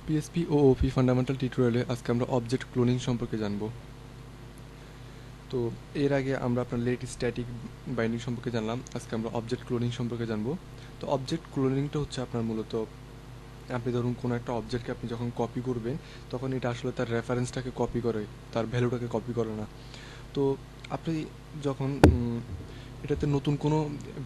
PHP ও OP fundamental টিউটোরিয়ালে আজকে আমরা অবজেক্ট ক্লোনিং সম্পর্কে জানব। তো এর আগে আমরা আপনার লেট স্ট্যাটিক বাইন্ডিং সম্পর্কে জানলাম, আজকে আমরা অবজেক্ট ক্লোনিং সম্পর্কে জানব। তো অবজেক্ট ক্লোনিংটা হচ্ছে আপনার মূলত আপনি ধরুন কোনো একটা অবজেক্টকে আপনি যখন কপি করবেন তখন এটা আসলে তার রেফারেন্সটাকে কপি করে, তার ভ্যালুটাকে কপি করে না। তো আপনি যখন এটাতে নতুন কোনো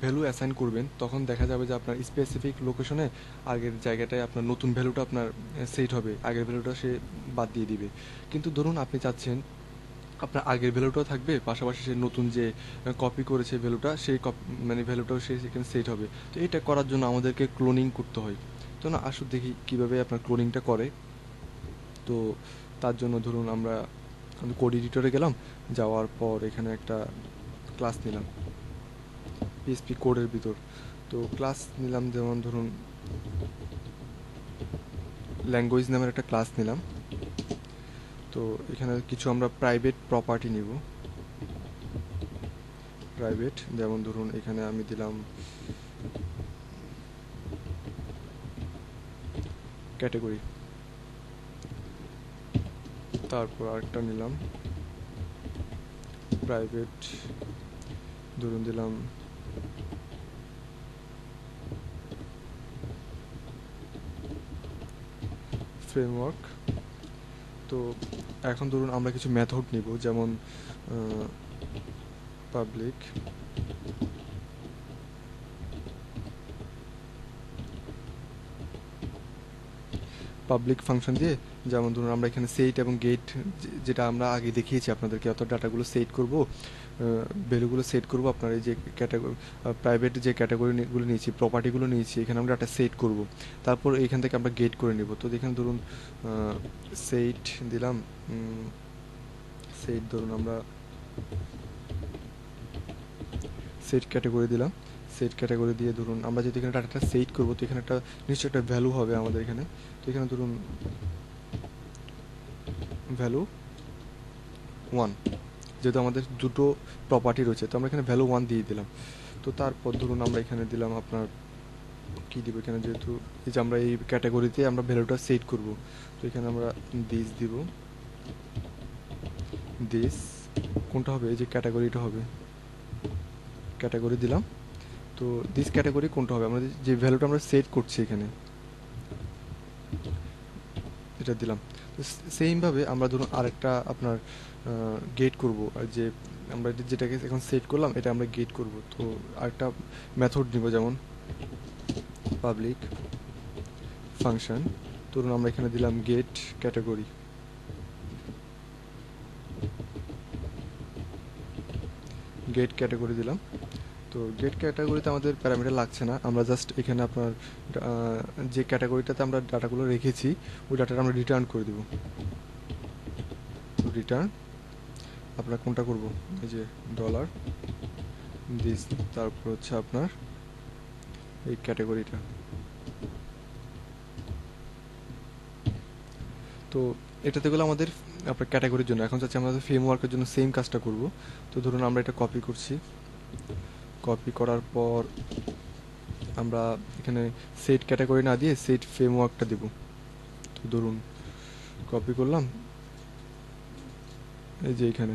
ভ্যালু অ্যাসাইন করবেন তখন দেখা যাবে যে আপনার স্পেসিফিক লোকেশনে আগের জায়গাটায় আপনার নতুন ভ্যালুটা আপনার সেট হবে, আগের ভ্যালুটা সে বাদ দিয়ে দিবে। কিন্তু ধরুন আপনি চাচ্ছেন আপনার আগের ভ্যালুটাও থাকবে, পাশাপাশি সে নতুন যে কপি করেছে ভ্যালুটা সেই মানে ভ্যালুটাও সে সেখানে সেট হবে। তো এটা করার জন্য আমাদেরকে ক্লোনিং করতে হয়। তো না আসুন দেখি কীভাবে আপনার ক্লোনিংটা করে। তো তার জন্য ধরুন আমরা কোড এডিটরে গেলাম, যাওয়ার পর এখানে একটা ক্লাস নিলাম পিএসপি কোডের ভিতর। তো ক্লাস নিলাম, যেমন ধরুন ল্যাঙ্গুয়েজ নামের একটা ক্লাস নিলাম। তো এখানে কিছু আমরা প্রাইভেট প্রপার্টি নিব, প্রাইভেট, যেমন ধরুন এখানে আমি দিলাম ক্যাটাগরি, তারপর আরেকটা নিলাম প্রাইভেট, ধরুন দিলাম ফ্রেমওয়ার্ক। তো এখন ধরুন আমরা কিছু মেথড নিব, যেমন পাবলিক পাবলিক ফাংশন দিয়ে, যেমন ধরুন আমরা এখানে সেট এবং গেট, যেটা আমরা আগে দেখিয়েছি আপনাদেরকে, অত ডাটাগুলো সেট করব, ভ্যালুগুলো সেট করব। আপনার এই যে ক্যাটাগরি প্রাইভেট যে ক্যাটাগরিগুলো নিয়েছি, প্রপার্টিগুলো নিয়েছি, এখানে আমরা ডাটা সেট করব। তারপর এখান থেকে আমরা গেট করে নেব। তো এখানে ধরুন সেট দিলাম, সেট ধরুন আমরা সেট ক্যাটাগরি দিলাম। সেট ক্যাটাগরি দিয়ে ধরুন আমরা যদি এখানে ডাটাটা সেট করব, তো এখানে একটা নিশ্চয়ই একটা ভ্যালু হবে আমাদের এখানে। তো এখানে ধরুন ভ্যালু 1, যেহেতু আমাদের দুটো প্রপার্টি রয়েছে, তো আমরা এখানে ভ্যালু 1 দিয়ে দিলাম। তো তারপর ধরুন আমরা এখানে দিলাম আপনার কী দিব, এখানে যেহেতু এই যে আমরা এই ক্যাটাগরিতে আমরা ভ্যালুটা সেট করব, তো এখানে আমরা দিস দিব। দিস কোনটা হবে, এই যে ক্যাটাগরিটা হবে, ক্যাটাগরি দিলাম। তো দিস ক্যাটাগরি কোনটা হবে, আমরা যে ভ্যালুটা আমরা সেট করছি এখানে এটা দিলাম। তো সেইমভাবে আমরা ধরুন আরেকটা আপনার গেট করব, আর যে আমরা যেটাকে এখন সেট করলাম এটা আমরা গেট করব। তো আরেকটা মেথড নিব, যেমন পাবলিক ফাংশন, ধরুন আমরা এখানে দিলাম গেট ক্যাটাগরি, গেট ক্যাটাগরি দিলাম। তো গেট ক্যাটাগরিতে আমাদের প্যারামিটার লাগছে না, আমরা জাস্ট এখানে আপনার যে ক্যাটাগরিটাতে আমরা ডাটাগুলো রেখেছি ওই ডাটাটা আমরা রিটার্ন করে দেব। তো রিটার্ন আপনার কোনটা করব, এই যে ডলার দিস, তারপর হচ্ছে আপনার এই ক্যাটাগরিটা। তো এটাতে গেলে আমাদের আপনার ক্যাটাগরির জন্য। এখন চাচ্ছি আমাদের ফ্রেমওয়ার্কের জন্য সেম কাজটা করব। তো ধরুন আমরা এটা কপি করছি, কপি করার পর আমরা এখানে সেট ক্যাটাগরি না দিয়ে সেট ফ্রেমওয়ার্কটা দেব। তো ধরুন কপি করলাম, এই যে এখানে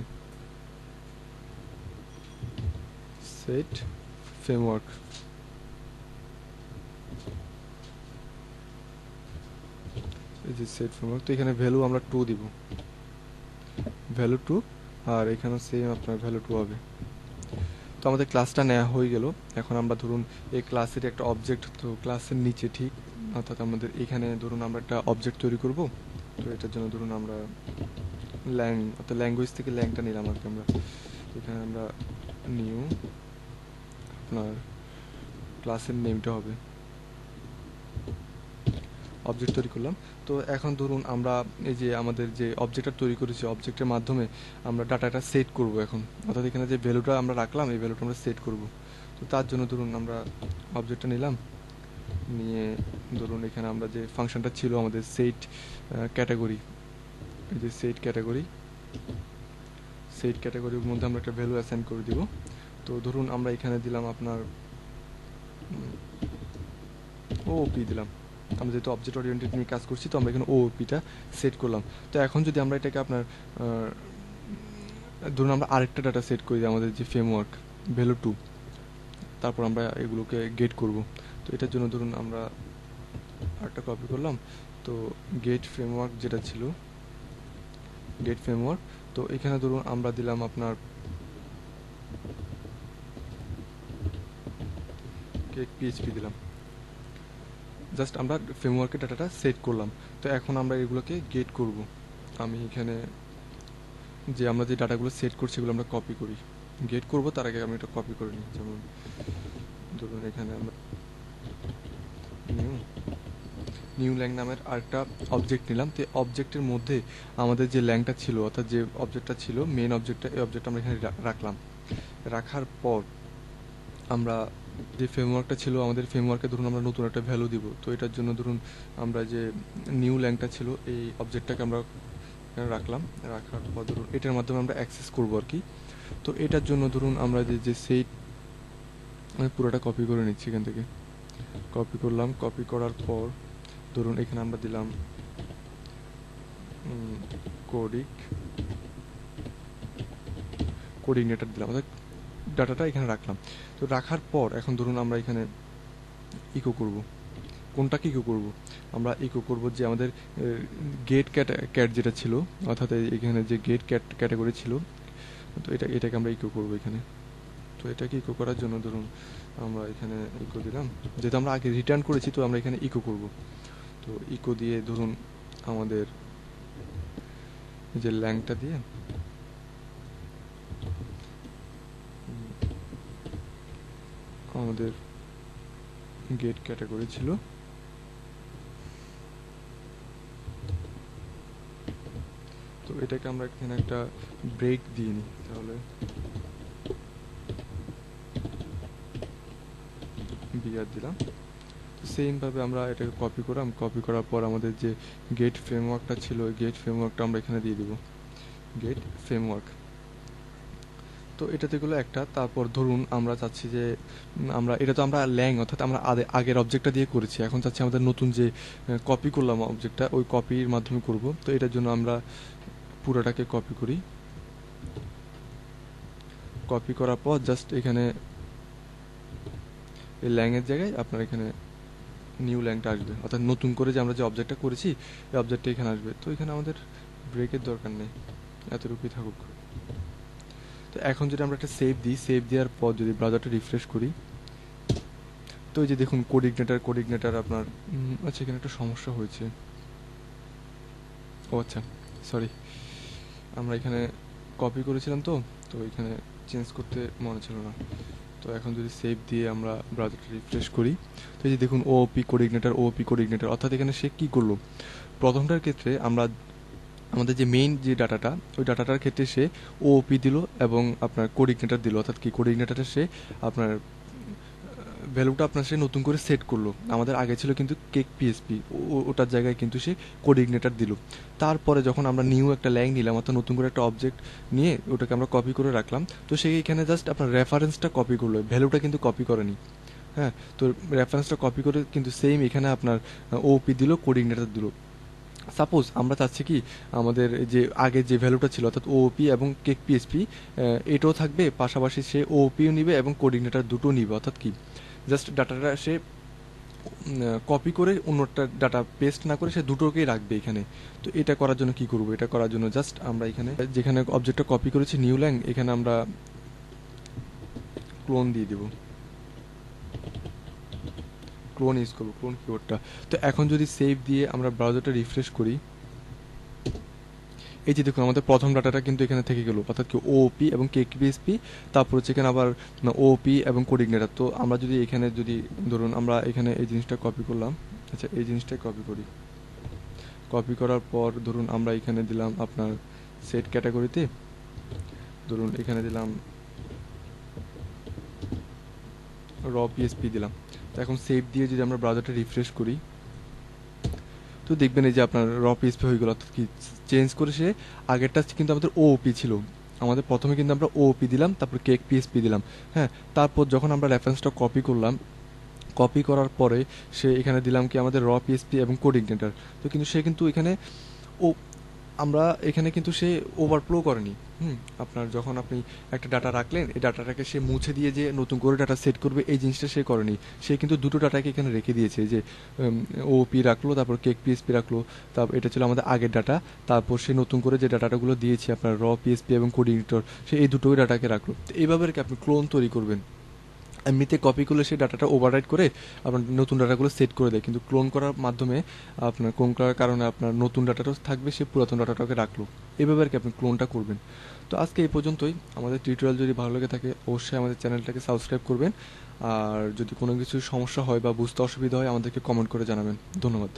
সেট ফ্রেমওয়ার্ক, এই যে সেট ফ্রেমওয়ার্ক। তো এখানে ভ্যালু আমরা 2 দিব, ভ্যালু 2, আর এখানে সেম আপনার ভ্যালু 2 হবে। তো আমাদের ক্লাসটা নেওয়া হয়ে গেল। এখন আমরা ধরুন এই ক্লাসের একটা অবজেক্ট, তো ক্লাসের নিচে ঠিক অর্থাৎ আমাদের এখানে ধরুন আমরা একটা অবজেক্ট তৈরি করব। তো এটার জন্য ধরুন আমরা ল্যাং অর্থাৎ ল্যাঙ্গুয়েজ থেকে ল্যাংটা নিলাম আর কি আমরা। এখানে আমরা নিউ আপনার ক্লাসের নেমটা হবে, অবজেক্ট তৈরি করলাম। তো এখন ধরুন আমরা এই যে আমাদের যে অবজেক্টটা তৈরি করেছি, অবজেক্টের মাধ্যমে আমরা ডাটাটা সেট করব এখন, অর্থাৎ এখানে যে ভ্যালুটা আমরা রাখলাম এই ভ্যালুটা আমরা সেট করব। তো তার জন্য ধরুন আমরা অবজেক্টটা নিলাম, নিয়ে ধরুন এখানে আমরা যে ফাংশনটা ছিল আমাদের সেট ক্যাটাগরি, এই যে সেট ক্যাটাগরি, সেট ক্যাটাগরির মধ্যে আমরা একটা ভ্যালু অ্যাসাইন করে দিব। তো ধরুন আমরা এখানে দিলাম আপনার ওপি দিলাম, আমরা যেহেতু অবজেক্ট ওরিয়েন্টেড নিয়ে কাজ করছি, তো আমরা এখানে ওওপিটা সেট করলাম। তো এখন যদি আমরা এটাকে আপনার ধরুন আমরা আরেকটা ডাটা সেট করি, আমাদের যে ফ্রেমওয়ার্ক ভ্যালু 2, তারপর আমরা এগুলোকে গেট করব। তো এটার জন্য ধরুন আমরা আরেকটা কপি করলাম, তো গেট ফ্রেমওয়ার্ক যেটা ছিল, গেট ফ্রেমওয়ার্ক, তো এখানে ধরুন আমরা দিলাম আপনার পিএইচপি দিলাম, জাস্ট আমরা ফ্রেমওয়ার্কের ডাটাটা সেট করলাম। তো এখন আমরা এগুলোকে গেট করব। আমি এখানে যে আমরা যে ডাটাগুলো সেট করছি সেগুলো আমরা কপি করি, গেট করব তার আগে আমি এটা কপি করে নিই। যেমন ধরুন এখানে আমরা নিউ ল্যাং নামের আরেকটা অবজেক্ট নিলাম। তো অবজেক্টের মধ্যে আমাদের যে ল্যাংটা ছিল, অর্থাৎ যে অবজেক্টটা ছিল মেন অবজেক্টটা, এই অবজেক্টটা আমরা এখানে রাখলাম। রাখার পর আমরা যে ফ্রেমওয়ার্কটা ছিল, আমাদের ফ্রেমওয়ার্কে ধরুন আমরা নতুন একটা ভ্যালু দিব। তো এটার জন্য ধরুন আমরা যে নিউ ল্যাংটা ছিল এই অবজেক্টটাকে আমরা রাখলাম। রাখার পর ধরুন এটার মাধ্যমে আমরা অ্যাক্সেস করব আর কি। তো এটার জন্য ধরুন আমরা যে সেই আমি পুরোটা কপি করে নিচ্ছি, এখান থেকে কপি করলাম। কপি করার পর ধরুন এখানে আমরা দিলাম কোঅর্ডিনেটর দিলাম, অর্থাৎ ডাটাটা এখানে রাখলাম। তো রাখার পর এখন ধরুন আমরা এখানে ইকো করব। কোনটাকে ইকো করব? আমরা ইকো করব যে আমাদের গেট ক্যাট যেটা ছিল, অর্থাৎ এখানে যে গেট ক্যাটাগরি ছিল, তো এটাকে আমরা ইকো করব এখানে। তো এটাকে ইকো করার জন্য ধরুন আমরা এখানে ইকো দিলাম, যেহেতু আমরা আগে রিটার্ন করেছি তো আমরা এখানে ইকো করব। তো ইকো দিয়ে ধরুন আমাদের যে ল্যাংটা দিয়ে আমাদের গেট ক্যাটাগরি ছিল, তো এটাকে আমরা এখানে একটা ব্রেক দিয়ে নিই। তাহলে বিআর দিলাম। সেমভাবে আমরা এটাকে কপি করলাম। কপি করার পর আমাদের যে গেট ফ্রেমওয়ার্কটা ছিল, ওই গেট ফ্রেমওয়ার্কটা আমরা এখানে দিয়ে দিব, গেট ফ্রেমওয়ার্ক। তো এটাতে গেলো একটা। তারপর ধরুন আমরা চাচ্ছি যে আমরা এটা তো আমরা ল্যাং অর্থাৎ আমরা আগের অবজেক্টটা দিয়ে করেছি, এখন চাচ্ছি আমাদের নতুন যে কপি করলাম অবজেক্টটা, ওই কপির মাধ্যমে করব। তো এটার জন্য আমরা পুরোটাকে কপি করি। কপি করার পর জাস্ট এখানে এই ল্যাংয়ের জায়গায় আপনার এখানে নিউ ল্যাংটা আসবে, অর্থাৎ নতুন করে যে আমরা যে অবজেক্টটা করেছি এই অবজেক্টটা এখানে আসবে। তো এখানে আমাদের ব্রেকের দরকার নেই, এতটুকুই থাকুক। তো এখন যদি আমরা একটা সেভ দিই, সেভ দেওয়ার পর যদি ব্রাউজারটা রিফ্রেশ করি, তো এই যে দেখুন কোঅর্ডিনেটর আপনার আচ্ছা এখানে একটা সমস্যা হয়েছে। ও আচ্ছা, সরি, আমরা এখানে কপি করেছিলাম তো তো এখানে চেঞ্জ করতে মনে ছিল না। তো এখন যদি সেভ দিয়ে আমরা ব্রাউজারটা রিফ্রেশ করি, তো এই যে দেখুন ওপি কোঅর্ডিনেটর, অর্থাৎ এখানে সে কী করলো, প্রথমটার ক্ষেত্রে আমরা আমাদের যে মেইন যে ডাটাটা, ওই ডাটাটার ক্ষেত্রে সে ওপি দিল এবং আপনার কোঅর্ডিনেটর দিল, অর্থাৎ কি কোঅর্ডিনেটরটা সে আপনার ভ্যালুটা আপনার সে নতুন করে সেট করলো। আমাদের আগে ছিল কিন্তু কেক পিএসপি, ওটার জায়গায় কিন্তু সে কোঅর্ডিনেটর দিল। তারপরে যখন আমরা নিউ একটা ল্যাং নিলাম, অর্থাৎ নতুন করে একটা অবজেক্ট নিয়ে ওটাকে আমরা কপি করে রাখলাম, তো সে এখানে জাস্ট আপনার রেফারেন্সটা কপি করলো, ভ্যালুটা কিন্তু কপি করেনি। হ্যাঁ, তো রেফারেন্সটা কপি করে কিন্তু সেম এখানে আপনার ওপি দিল, কোঅর্ডিনেটর দিল। সাপোজ আমরা চাচ্ছি কি আমাদের যে আগে যে ভ্যালুটা ছিল অর্থাৎ ওপি এবং কেক পিএসপি এটাও থাকবে, পাশাপাশি সে ওপিও নিবে এবং কোঅর্ডিনেটর দুটো নিবে, অর্থাৎ কি জাস্ট ডাটাটা সে কপি করে অন্যটা ডাটা পেস্ট না করে সে দুটোকেই রাখবে এখানে। তো এটা করার জন্য কি করব, এটা করার জন্য জাস্ট আমরা এখানে যেখানে অবজেক্টটা কপি করেছি নিউ ল্যাং, এখানে আমরা ক্লোন দিয়ে দেব, ক্লোন ইউজ করবো, ক্লোন কিওয়ার্ডটা। তো এখন যদি সেভ দিয়ে আমরা ব্রাউজারটা রিফ্রেশ করি, এই যে দেখুন আমাদের প্রথম ডাটাটা কিন্তু এখানে থেকে গেল, অর্থাৎ কি ওপি এবং কেপিএসপি, তারপর হচ্ছে এখানে আবার ওপি এবং কোঅর্ডিনেটর। তো আমরা যদি এখানে যদি ধরুন আমরা এখানে এই জিনিসটা কপি করলাম, আচ্ছা এই জিনিসটাই কপি করি। কপি করার পর ধরুন আমরা এখানে দিলাম আপনার সেট ক্যাটাগরিতে, ধরুন এখানে দিলাম র পিএসপি দিলাম। তো এখন সেভ দিয়ে যদি আমরা ব্রাউজারটা রিফ্রেশ করি, তো দেখবেন এই যে আপনার র পিএসপি হয়ে গেল, অর্থাৎ কি চেঞ্জ করে সে আগেরটা কিন্তু আমাদের ওপি ছিল, আমাদের প্রথমে কিন্তু আমরা ওপি দিলাম, তারপর কেক পিএসপি দিলাম। হ্যাঁ, তারপর যখন আমরা রেফারেন্সটা কপি করলাম, কপি করার পরে সে এখানে দিলাম কি আমাদের র পিএসপি এবং কোড ইগনিটর। তো কিন্তু সে কিন্তু এখানে ও আমরা এখানে কিন্তু সে ওভারফ্লো করেনি। আপনার যখন আপনি একটা ডাটা রাখলেন, এই ডাটাটাকে সে মুছে দিয়ে যে নতুন করে ডাটা সেট করবে, এই জিনিসটা সে করেনি। সে কিন্তু দুটো ডাটাকে এখানে রেখে দিয়েছে, যে ওপি রাখলো, তারপর কেক পিএসপি রাখলো, তারপর এটা ছিল আমাদের আগের ডাটা, তারপর সে নতুন করে যে ডাটাগুলো দিয়েছে আপনার র পিএসপি এবং কোড এডিটর, সে এই দুটোই ডাটাকে রাখলো। তো এইভাবে আর কি আপনি ক্লোন তৈরি করবেন। এমনিতে কপি করলে সেই ডাটাটা ওভাররাইট করে আপনার নতুন ডাটাগুলো সেট করে দেয়, কিন্তু ক্লোন করার মাধ্যমে আপনার ক্লোন করার কারণে আপনার নতুন ডাটাটাও থাকবে, সে পুরাতন ডাটাটাকে রাখলো। এভাবে আর কি আপনি ক্লোনটা করবেন। তো আজকে এই পর্যন্তই। আমাদের টিউটোরিয়াল যদি ভালো লেগে থাকে অবশ্যই আমাদের চ্যানেলটাকে সাবস্ক্রাইব করবেন। আর যদি কোনো কিছু সমস্যা হয় বা বুঝতে অসুবিধা হয় আমাদেরকে কমেন্ট করে জানাবেন। ধন্যবাদ।